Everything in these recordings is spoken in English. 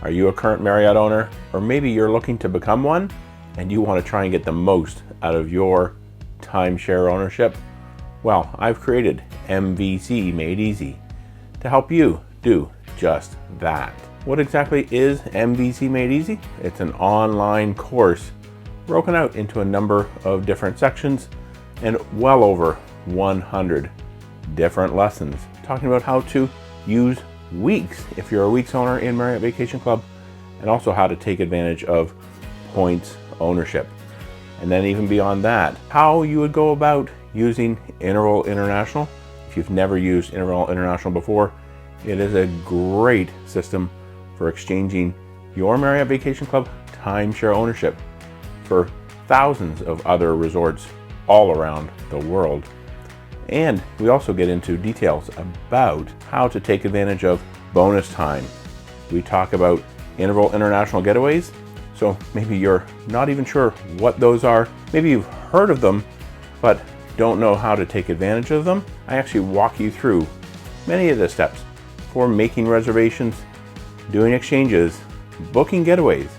Are you a current Marriott owner, or maybe you're looking to become one and you want to try and get the most out of your timeshare ownership? Well, I've created MVC Made Easy to help you do just that. What exactly is MVC Made Easy? It's an online course broken out into a number of different sections and well over 100 different lessons talking about how to use weeks if you're a weeks owner in Marriott Vacation Club, and also how to take advantage of points ownership. And then even beyond that, how you would go about using Interval International. If you've never used Interval International before, it is a great system for exchanging your Marriott Vacation Club timeshare ownership for thousands of other resorts all around the world. And we also get into details about how to take advantage of bonus time. We talk about Interval International getaways, so maybe you're not even sure what those are. Maybe you've heard of them, but don't know how to take advantage of them. I actually walk you through many of the steps for making reservations, doing exchanges, booking getaways,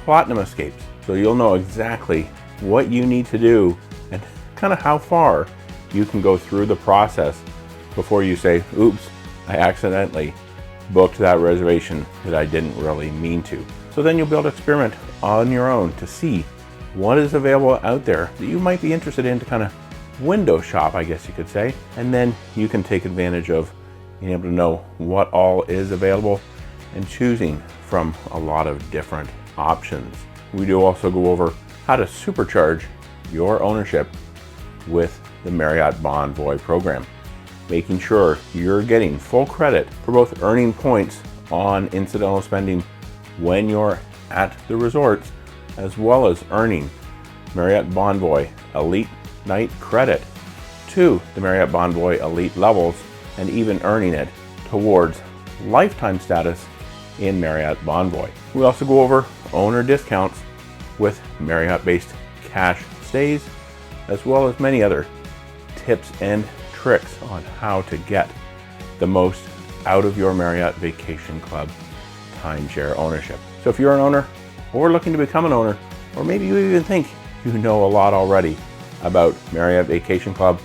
platinum escapes, so you'll know exactly what you need to do and kind of how far you can go through the process before you say, oops, I accidentally booked that reservation that I didn't really mean to. So then you'll be able to experiment on your own to see what is available out there that you might be interested in, to kind of window shop, I guess you could say. And then you can take advantage of being able to know what all is available and choosing from a lot of different options. We do also go over how to supercharge your ownership with the Marriott Bonvoy program, making sure you're getting full credit for both earning points on incidental spending when you're at the resorts, as well as earning Marriott Bonvoy Elite Night credit to the Marriott Bonvoy Elite levels, and even earning it towards lifetime status in Marriott Bonvoy. We also go over owner discounts with Marriott-based cash stays, as well as many other tips and tricks on how to get the most out of your Marriott Vacation Club timeshare ownership. So if you're an owner or looking to become an owner, or maybe you even think you know a lot already about Marriott Vacation Club,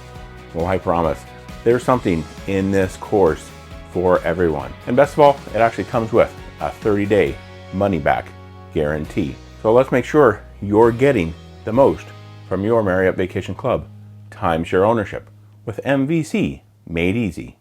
well, I promise there's something in this course for everyone. And best of all, it actually comes with a 30-day money-back guarantee. So let's make sure you're getting the most from your Marriott Vacation Club timeshare ownership with MVC Made Easy.